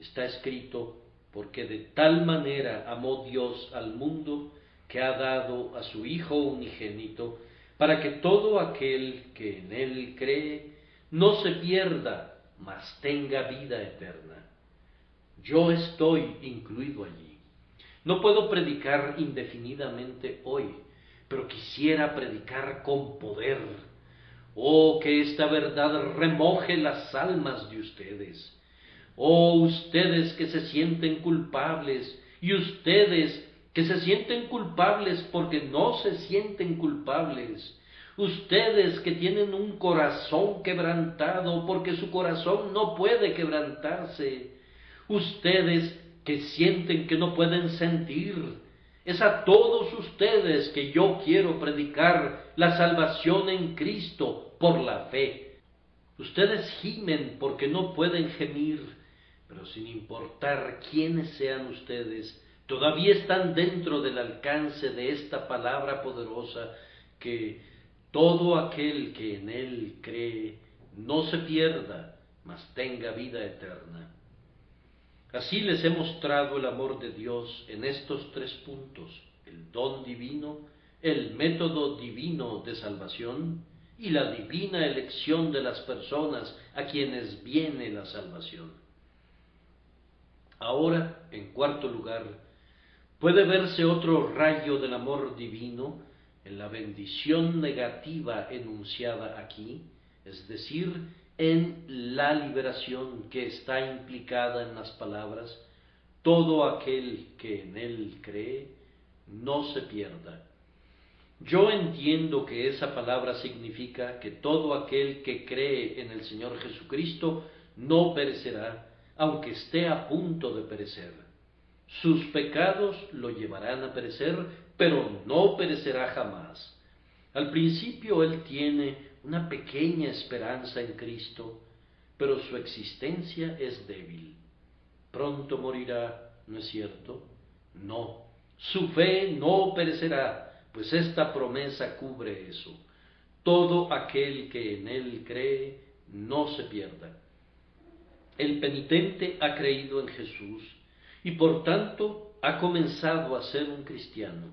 Está escrito, porque de tal manera amó Dios al mundo, que ha dado a su Hijo unigénito, para que todo aquel que en él cree no se pierda, mas tenga vida eterna. Yo estoy incluido allí. No puedo predicar indefinidamente hoy, pero quisiera predicar con poder. Oh, que esta verdad remoje las almas de ustedes. Oh, ustedes que se sienten culpables, y ustedes que se sienten culpables porque no se sienten culpables. Ustedes que tienen un corazón quebrantado porque su corazón no puede quebrantarse. Ustedes que sienten que no pueden sentir. Es a todos ustedes que yo quiero predicar la salvación en Cristo por la fe. Ustedes gimen porque no pueden gemir, pero sin importar quiénes sean ustedes, todavía están dentro del alcance de esta palabra poderosa que todo aquel que en él cree no se pierda, mas tenga vida eterna. Así les he mostrado el amor de Dios en estos 3 puntos: el don divino, el método divino de salvación y la divina elección de las personas a quienes viene la salvación. Ahora, en cuarto lugar, puede verse otro rayo del amor divino en la bendición negativa enunciada aquí, es decir, en la liberación que está implicada en las palabras: todo aquel que en él cree no se pierda. Yo entiendo que esa palabra significa que todo aquel que cree en el Señor Jesucristo no perecerá, aunque esté a punto de perecer. Sus pecados lo llevarán a perecer, pero no perecerá jamás. Al principio él tiene una pequeña esperanza en Cristo, pero su existencia es débil. Pronto morirá, ¿no es cierto? No, su fe no perecerá, pues esta promesa cubre eso. Todo aquel que en él cree no se pierda. El penitente ha creído en Jesús y por tanto ha comenzado a ser un cristiano.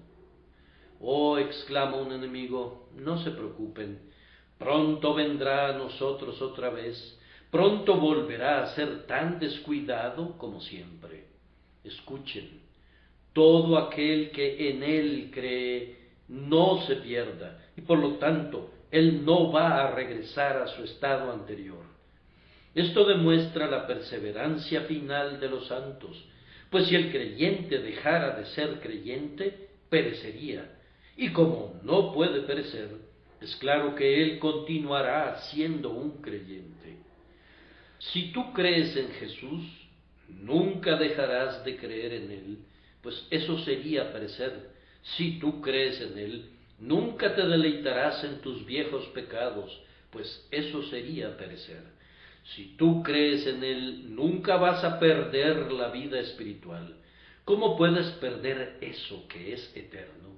Oh, exclama un enemigo, no se preocupen, pronto vendrá a nosotros otra vez, pronto volverá a ser tan descuidado como siempre. Escuchen, todo aquel que en él cree no se pierda, y por lo tanto él no va a regresar a su estado anterior. Esto demuestra la perseverancia final de los santos, pues si el creyente dejara de ser creyente, perecería, y como no puede perecer, es claro que él continuará siendo un creyente. Si tú crees en Jesús, nunca dejarás de creer en Él, pues eso sería perecer. Si tú crees en Él, nunca te deleitarás en tus viejos pecados, pues eso sería perecer. Si tú crees en Él, nunca vas a perder la vida espiritual. ¿Cómo puedes perder eso que es eterno?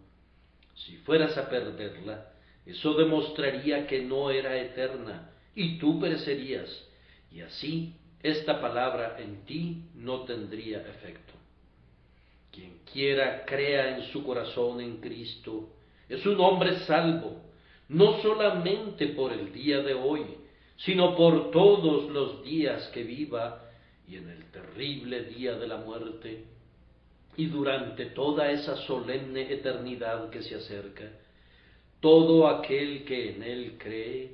Si fueras a perderla, eso demostraría que no era eterna, y tú perecerías, y así esta palabra en ti no tendría efecto. Quien quiera crea en su corazón en Cristo es un hombre salvo, no solamente por el día de hoy, sino por todos los días que viva y en el terrible día de la muerte y durante toda esa solemne eternidad que se acerca. Todo aquel que en él cree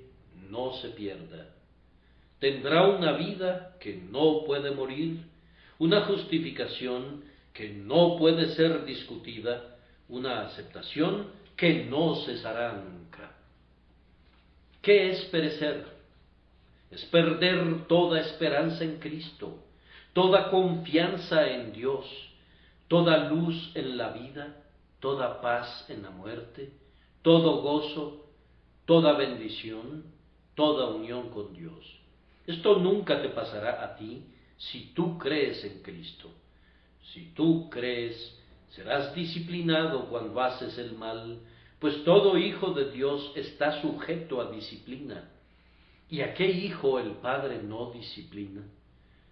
no se pierda. Tendrá una vida que no puede morir, una justificación que no puede ser discutida, una aceptación que no cesará nunca. ¿Qué es perecer? Es perder toda esperanza en Cristo, toda confianza en Dios, toda luz en la vida, toda paz en la muerte, todo gozo, toda bendición, toda unión con Dios. Esto nunca te pasará a ti si tú crees en Cristo. Si tú crees, serás disciplinado cuando haces el mal, pues todo hijo de Dios está sujeto a disciplina. ¿Y a qué hijo el Padre no disciplina?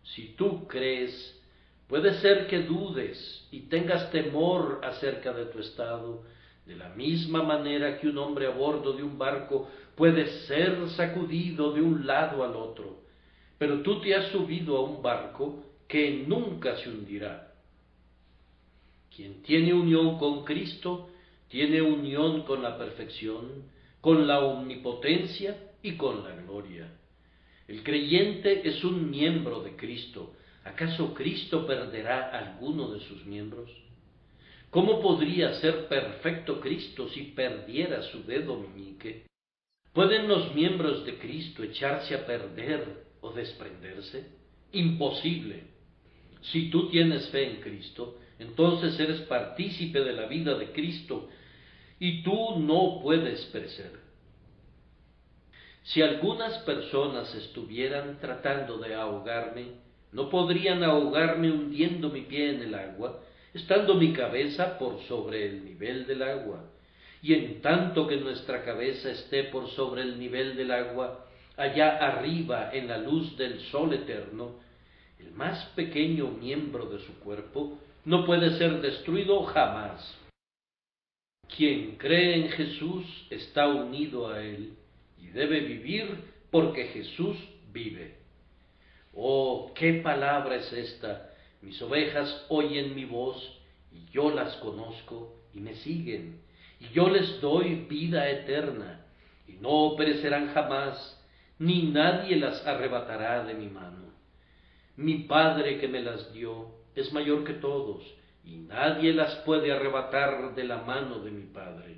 Si tú crees, puede ser que dudes y tengas temor acerca de tu estado, de la misma manera que un hombre a bordo de un barco puede ser sacudido de un lado al otro. Pero tú te has subido a un barco que nunca se hundirá. Quien tiene unión con Cristo, tiene unión con la perfección, con la omnipotencia y con la gloria. El creyente es un miembro de Cristo. ¿Acaso Cristo perderá alguno de sus miembros? ¿Cómo podría ser perfecto Cristo si perdiera su dedo meñique? ¿Pueden los miembros de Cristo echarse a perder o desprenderse? Imposible. Si tú tienes fe en Cristo, entonces eres partícipe de la vida de Cristo y tú no puedes perecer. Si algunas personas estuvieran tratando de ahogarme, no podrían ahogarme hundiendo mi pie en el agua, estando mi cabeza por sobre el nivel del agua. Y en tanto que nuestra cabeza esté por sobre el nivel del agua, allá arriba en la luz del sol eterno, el más pequeño miembro de su cuerpo no puede ser destruido jamás. Quien cree en Jesús está unido a Él y debe vivir porque Jesús vive. Oh, qué palabra es esta. Mis ovejas oyen mi voz y yo las conozco y me siguen. Y yo les doy vida eterna y no perecerán jamás, ni nadie las arrebatará de mi mano. Mi Padre que me las dio es mayor que todos y nadie las puede arrebatar de la mano de mi Padre.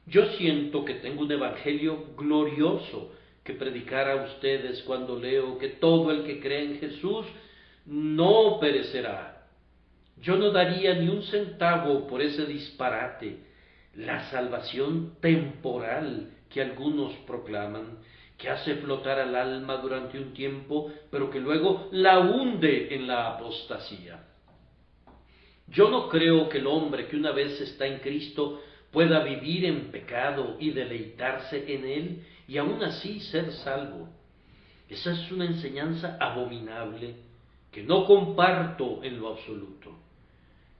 Yo siento que tengo un evangelio glorioso que predicar a ustedes cuando leo que todo el que cree en Jesús no perecerá. Yo no daría ni un centavo por ese disparate, la salvación temporal que algunos proclaman, que hace flotar al alma durante un tiempo, pero que luego la hunde en la apostasía. Yo no creo que el hombre que una vez está en Cristo pueda vivir en pecado y deleitarse en él y aún así ser salvo. Esa es una enseñanza abominable que no comparto en lo absoluto.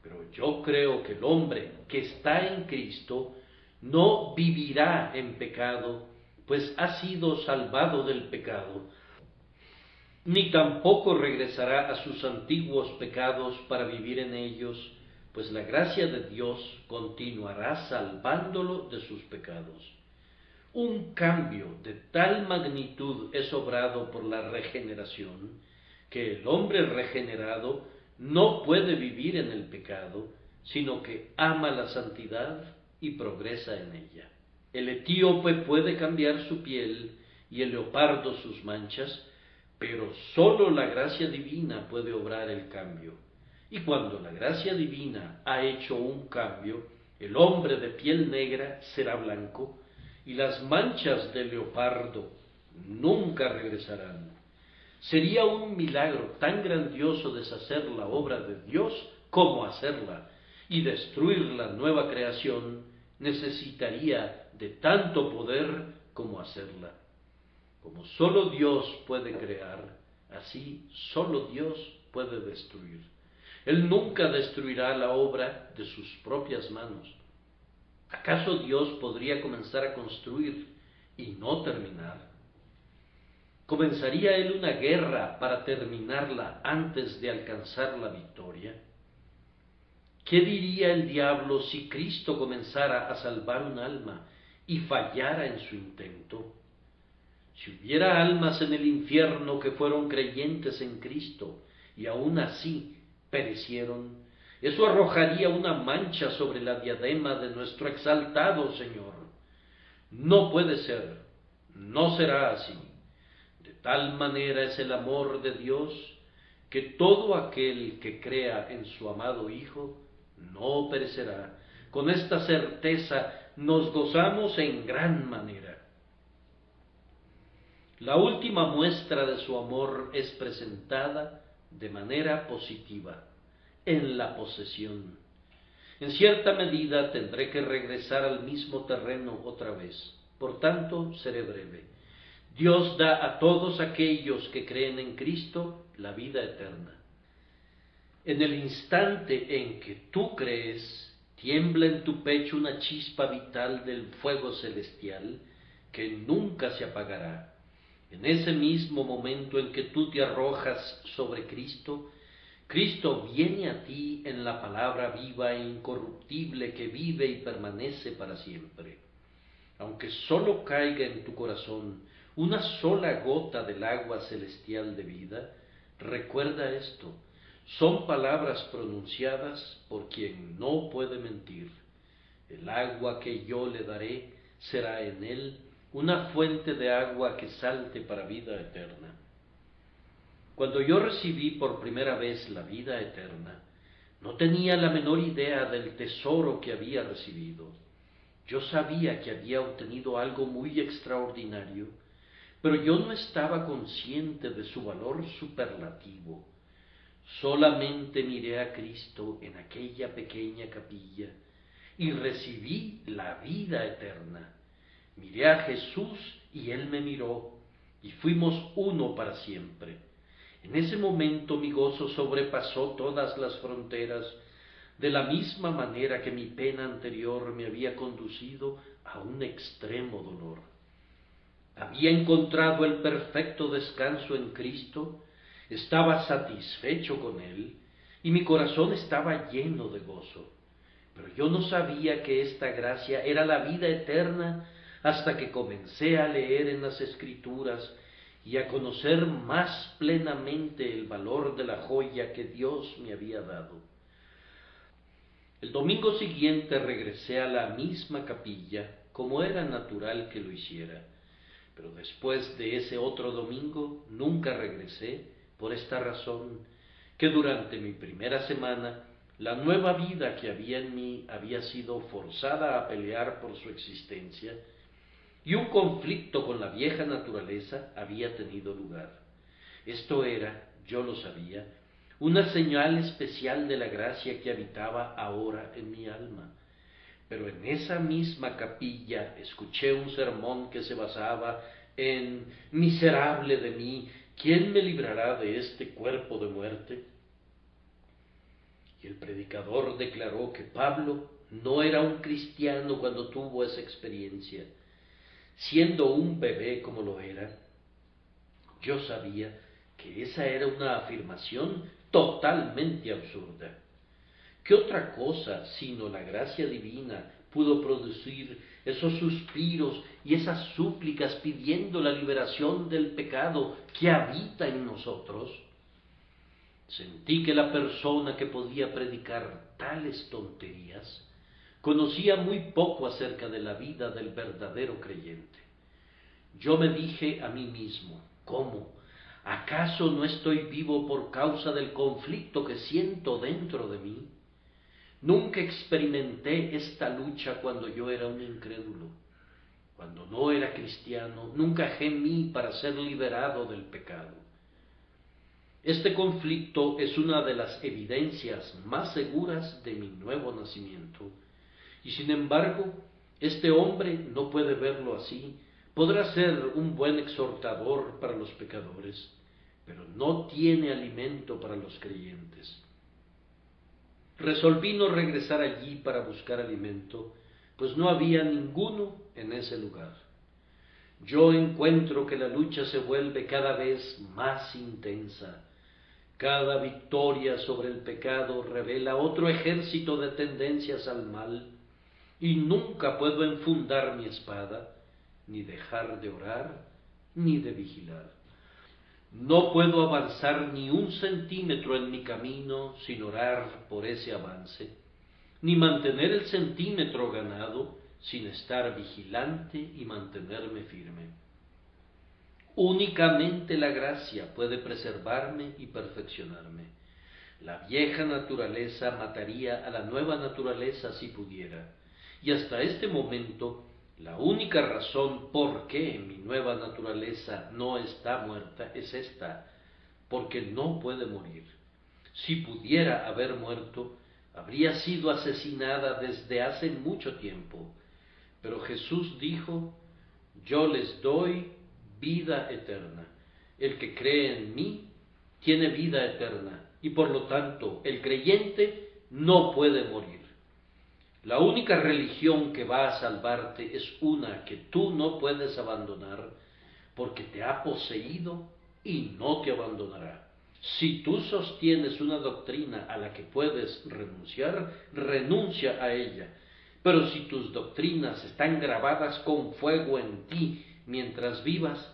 Pero yo creo que el hombre que está en Cristo no vivirá en pecado, pues ha sido salvado del pecado, ni tampoco regresará a sus antiguos pecados para vivir en ellos, pues la gracia de Dios continuará salvándolo de sus pecados. un cambio de tal magnitud es obrado por la regeneración, que el hombre regenerado no puede vivir en el pecado, sino que ama la santidad y progresa en ella. El etíope puede cambiar su piel y el leopardo sus manchas, pero sólo la gracia divina puede obrar el cambio. Y cuando la gracia divina ha hecho un cambio, el hombre de piel negra será blanco, y las manchas del leopardo nunca regresarán. Sería un milagro tan grandioso deshacer la obra de Dios como hacerla, y destruir la nueva creación necesitaría de tanto poder como hacerla. Como sólo Dios puede crear, así sólo Dios puede destruir. Él nunca destruirá la obra de sus propias manos. ¿Acaso Dios podría comenzar a construir y no terminar? ¿Comenzaría Él una guerra para terminarla antes de alcanzar la victoria? ¿Qué diría el diablo si Cristo comenzara a salvar un alma y fallara en su intento? Si hubiera almas en el infierno que fueron creyentes en Cristo y aún así perecieron, eso arrojaría una mancha sobre la diadema de nuestro exaltado Señor. No puede ser, no será así. De tal manera es el amor de Dios, que todo aquel que crea en su amado Hijo no perecerá. Con esta certeza nos gozamos en gran manera. La última muestra de su amor es presentada de manera positiva, en la posesión. En cierta medida tendré que regresar al mismo terreno otra vez, por tanto seré breve. Dios da a todos aquellos que creen en Cristo la vida eterna. En el instante en que tú crees, tiembla en tu pecho una chispa vital del fuego celestial que nunca se apagará. En ese mismo momento en que tú te arrojas sobre Cristo, Cristo viene a ti en la palabra viva e incorruptible que vive y permanece para siempre. Aunque sólo caiga en tu corazón una sola gota del agua celestial de vida, recuerda esto, son palabras pronunciadas por quien no puede mentir. El agua que yo le daré será en él una fuente de agua que salte para vida eterna. Cuando yo recibí por primera vez la vida eterna, no tenía la menor idea del tesoro que había recibido. Yo sabía que había obtenido algo muy extraordinario, pero yo no estaba consciente de su valor superlativo. Solamente miré a Cristo en aquella pequeña capilla y recibí la vida eterna. Miré a Jesús y Él me miró, y fuimos uno para siempre. En ese momento mi gozo sobrepasó todas las fronteras, de la misma manera que mi pena anterior me había conducido a un extremo dolor. Había encontrado el perfecto descanso en Cristo, estaba satisfecho con Él, y mi corazón estaba lleno de gozo. Pero yo no sabía que esta gracia era la vida eterna hasta que comencé a leer en las Escrituras y a conocer más plenamente el valor de la joya que Dios me había dado. El domingo siguiente regresé a la misma capilla, como era natural que lo hiciera, pero después de ese otro domingo nunca regresé por esta razón, que durante mi primera semana la nueva vida que había en mí había sido forzada a pelear por su existencia, y un conflicto con la vieja naturaleza había tenido lugar. Esto era, yo lo sabía, una señal especial de la gracia que habitaba ahora en mi alma. Pero en esa misma capilla escuché un sermón que se basaba en «Miserable de mí, ¿quién me librará de este cuerpo de muerte?». Y el predicador declaró que Pablo no era un cristiano cuando tuvo esa experiencia. Siendo un bebé como lo era, yo sabía que esa era una afirmación totalmente absurda. ¿Qué otra cosa sino la gracia divina pudo producir esos suspiros y esas súplicas pidiendo la liberación del pecado que habita en nosotros? Sentí que la persona que podía predicar tales tonterías conocía muy poco acerca de la vida del verdadero creyente. Yo me dije a mí mismo, ¿cómo? ¿Acaso no estoy vivo por causa del conflicto que siento dentro de mí? Nunca experimenté esta lucha cuando yo era un incrédulo. Cuando no era cristiano, nunca gemí para ser liberado del pecado. Este conflicto es una de las evidencias más seguras de mi nuevo nacimiento. Y sin embargo, este hombre no puede verlo así. Podrá ser un buen exhortador para los pecadores, pero no tiene alimento para los creyentes. Resolví no regresar allí para buscar alimento, pues no había ninguno en ese lugar. Yo encuentro que la lucha se vuelve cada vez más intensa. Cada victoria sobre el pecado revela otro ejército de tendencias al mal, y nunca puedo enfundar mi espada, ni dejar de orar, ni de vigilar. No puedo avanzar ni un centímetro en mi camino sin orar por ese avance, ni mantener el centímetro ganado sin estar vigilante y mantenerme firme. Únicamente la gracia puede preservarme y perfeccionarme. La vieja naturaleza mataría a la nueva naturaleza si pudiera, y hasta este momento la única razón por qué mi nueva naturaleza no está muerta es esta, porque no puede morir. Si pudiera haber muerto, habría sido asesinada desde hace mucho tiempo. Pero Jesús dijo, yo les doy vida eterna. El que cree en mí tiene vida eterna, y por lo tanto el creyente no puede morir. La única religión que va a salvarte es una que tú no puedes abandonar, porque te ha poseído y no te abandonará. Si tú sostienes una doctrina a la que puedes renunciar, renuncia a ella. Pero si tus doctrinas están grabadas con fuego en ti mientras vivas,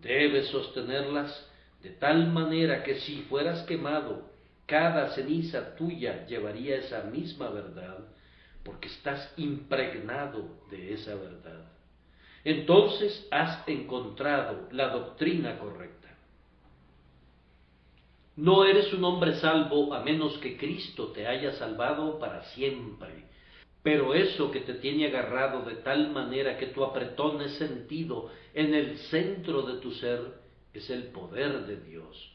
debes sostenerlas de tal manera que si fueras quemado, cada ceniza tuya llevaría esa misma verdad, porque estás impregnado de esa verdad. Entonces has encontrado la doctrina correcta. No eres un hombre salvo a menos que Cristo te haya salvado para siempre. Pero eso que te tiene agarrado de tal manera que tu apretón es sentido en el centro de tu ser es el poder de Dios.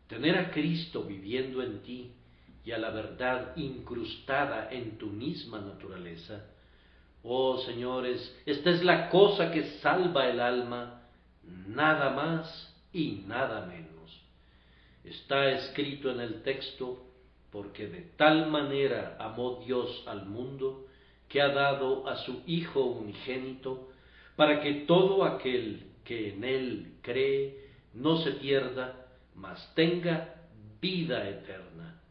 Tener a Cristo viviendo en ti y a la verdad incrustada en tu misma naturaleza. Oh, señores, esta es la cosa que salva el alma, nada más y nada menos. Está escrito en el texto, porque de tal manera amó Dios al mundo, que ha dado a su Hijo unigénito, para que todo aquel que en Él cree no se pierda, mas tenga vida eterna.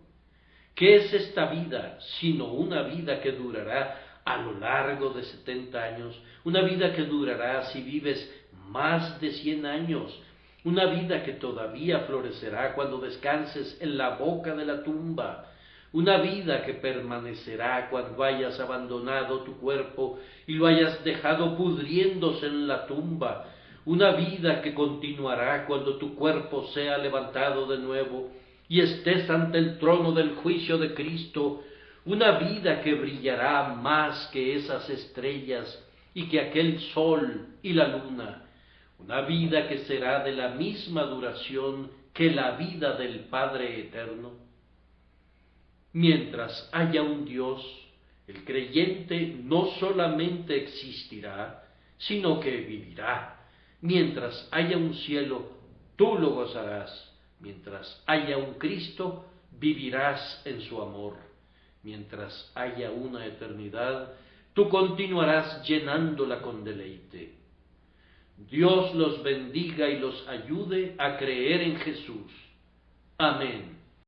¿Qué es esta vida sino una vida que durará a lo largo de 70 años? Una vida que durará si vives más de 100 años. Una vida que todavía florecerá cuando descanses en la boca de la tumba. Una vida que permanecerá cuando hayas abandonado tu cuerpo y lo hayas dejado pudriéndose en la tumba. Una vida que continuará cuando tu cuerpo sea levantado de nuevo y estés ante el trono del juicio de Cristo. Una vida que brillará más que esas estrellas y que aquel sol y la luna. Una vida que será de la misma duración que la vida del Padre eterno. Mientras haya un Dios, el creyente no solamente existirá, sino que vivirá. Mientras haya un cielo, tú lo gozarás. Mientras haya un Cristo, vivirás en su amor. Mientras haya una eternidad, tú continuarás llenándola con deleite. Dios los bendiga y los ayude a creer en Jesús. Amén.